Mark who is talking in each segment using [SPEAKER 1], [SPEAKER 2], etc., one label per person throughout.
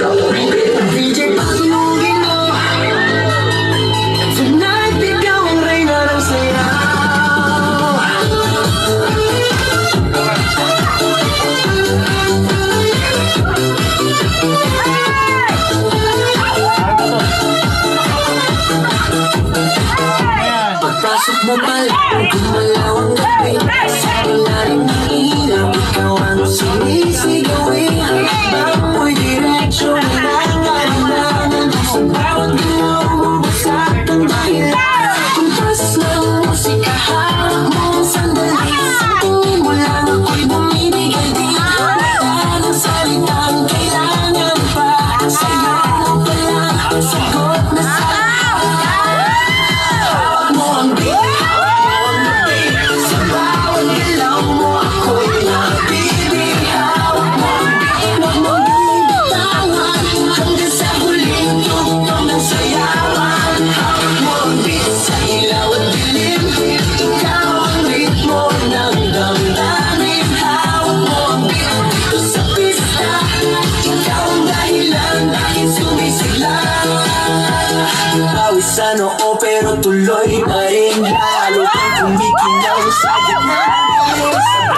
[SPEAKER 1] DJ patulugin mo. Tonight ikaw ang reyna ng sayaw. Pagpasok mo pala, gumalaw ang gabi. Sa ilalim ng ilaw, ikaw ang sumisigawi. Amoy diretsyo na nangalangan. Sa bawat galaw mo, basak ang dahilan. Kumpas ng musika, hawak mong sandali. Sa tingin mo lang ako'y bumibigay din. Wala ng salitang kailangan pa. Sa'yo mo palang sagot na sa sa noo pero tuloy pa rin. Lalo kang kumikinaw sa gitna ng bawat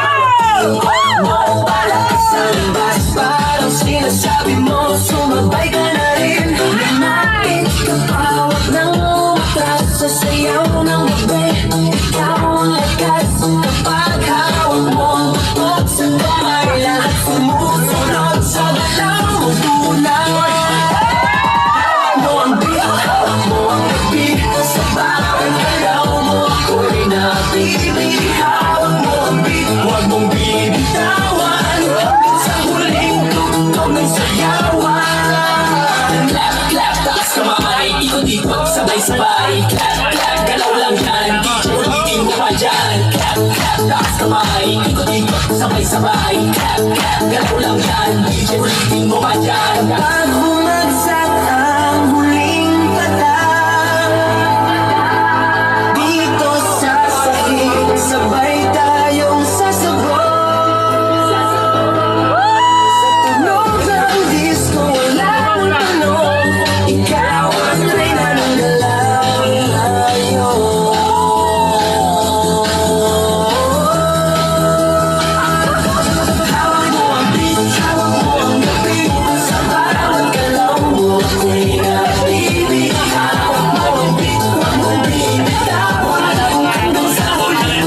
[SPEAKER 1] mo. Palakas ang bas, parang sinasabi mo sumabay ka na rin. Lumapit ka pa, wag nang umatras sa sayaw ng gabi. Ikaw ang lakas kapag hawak mo ang butot sa kamay. Lahat sumusunod sa galaw mo tunay. Sa bawat galaw mo ako'y napipili. Hawak mo ang beat, huwag mong bibitawan. Sa huling tugtog ng sayawan. Clap, clap, taas kamay, ikot-ikot, sabay-sabay. Clap, clap, galaw lang yan, DJ ulitin mo pa dyan. Clap, clap, taas kamay, ikot-ikot, sabay-sabay. Clap, clap, galaw lang yan, DJ ulitin mo pa dyan. Pag bumagsak ang huling patak, sabay tayong sasagot. Sa tunog ng disco, walang tanong. Ikaw ang reyna ng galaw ngayon. Hawak mo ang beat, hawak mo ang gabi. Sa bawat galaw mo ako'y napili. Hawak mo ang beat, huwag mong binitawan. Hanggang sa huli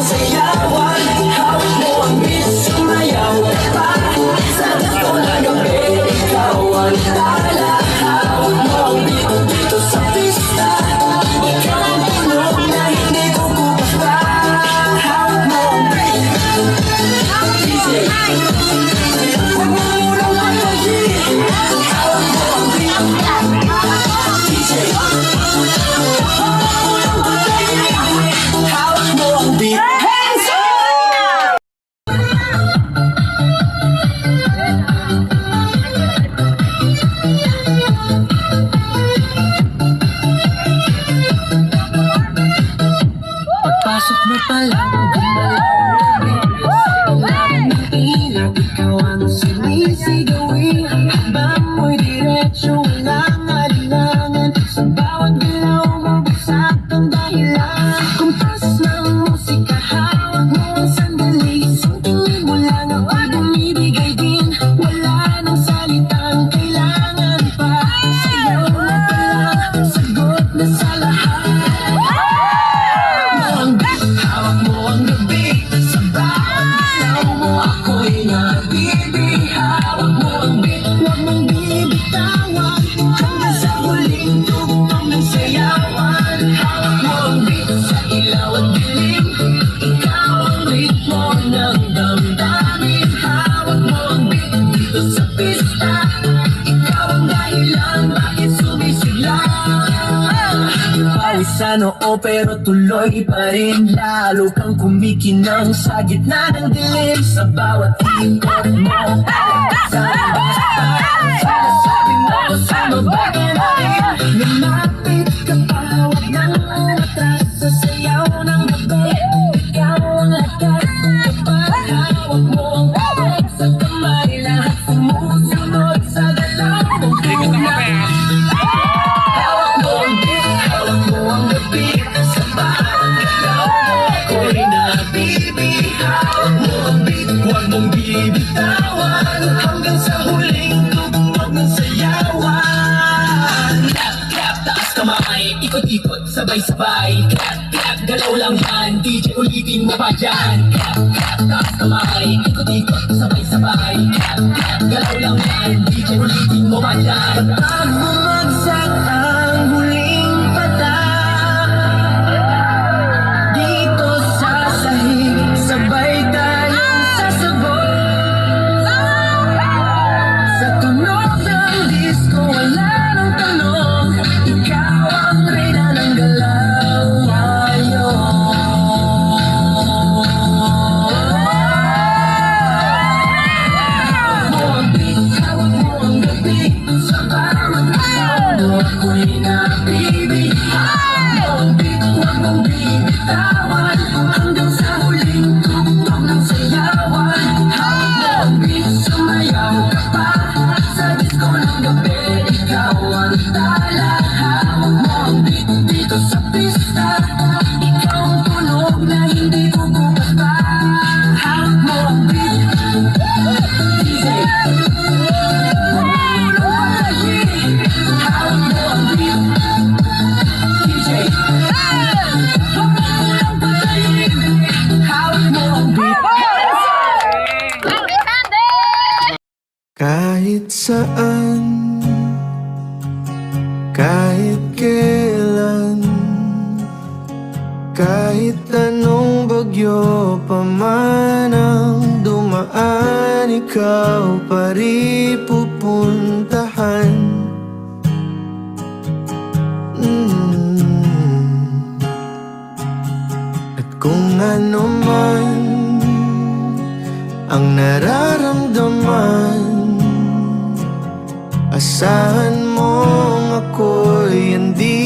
[SPEAKER 1] sayawan, hawak mo ang beat, sumayaw ka pa. Sa gusto na gabi, ikaw ang tala. Hawak mo ang beat dito sa pista. Ikaw ang tunog na hindi kukupas pa. Hawak mo ang beat, DJ. Huwag mo munang mag-beat. Hawak mo ang beat, DJ. Hawak mo ang beat. Pagpasok mo pala, gumalaw ng ilaw, ikaw ang sinisigawi. Habang mo'y diretsyo, walang alinlangan. Sa bawat galaw mo, basak ang dahilan. Kumpas ng musika, hawak mo ang sandali. Sa tingin mo lang ako'y bumibigay din. Wala nang salitang kailangan pa. Sa'yo na pala, sagot na sa lahat. Hawak mo ang gabi, sa bawat galaw mo ako'y nabibig. Hawak mo ang beat, huwag mong bibitawan. Hanggang sa huling tugtog ng sayawan. Hawak mo ang beat, sa ilaw at dilim. Ikaw ang ritmo ng damdamin. Hawak mo ang beat dito sa pista. Ikaw ang dahilan, bakit sumisigla. Pawis sa noo pero tuloy pa rin. Lalo kang kumikinang sa gitna ng dilim. Sa bawat ikot mo, palakas ang basta. Sinasabi mo, sumabay ka na rin. Lumapit ka pa, wag nang umatras sa sayaw ng gabi. Ikaw ang lakas kapag hawak mo ang sa kamay. Lahat sumusunod sa bibitawan hanggang sa huling tugtog ng sayawan. Clap, clap, taas kamay, ikot-ikot, sabay-sabay. Clap, clap, galaw lang yan, DJ ulitin mo pa dyan. Clap, clap, taas kamay, ikot-ikot, sabay-sabay. Clap, clap, galaw lang yan, DJ ulitin mo pa dyan. Pag bumagsak ang huling patak dito sa sahig, sabay tayong sasabog. Sa tunog ng disco, wala nang tanong, ikaw ang reyna ng galaw ngayon. Hawak mo ang beat, hawak mo ang gabi, sa bawat araw mo ako'y napibig. Hawak mo ang beat, huwag mong bibitawan hanggang sa huling tugtog ng sayawan. Hawak mo ang beat, sumayaw ka pa sa disco ng gabi, ikaw ang tala. Hawak mo ang beat dito sa pista, ikaw ang tunog na hindi bubukas pa. Hawak mo ang beat, DJ, huwag mo nang patayin. Hawak mo ang beat, DJ, huwag mo nang patayin. Hawak mo ang beat.
[SPEAKER 2] Kahit saan, kahit kailan, kahit anong bagyo pa man ang dumaan, ikaw pa rin pupuntahan. At kung ano man ang nararamdaman, asahan mong ako'y hindi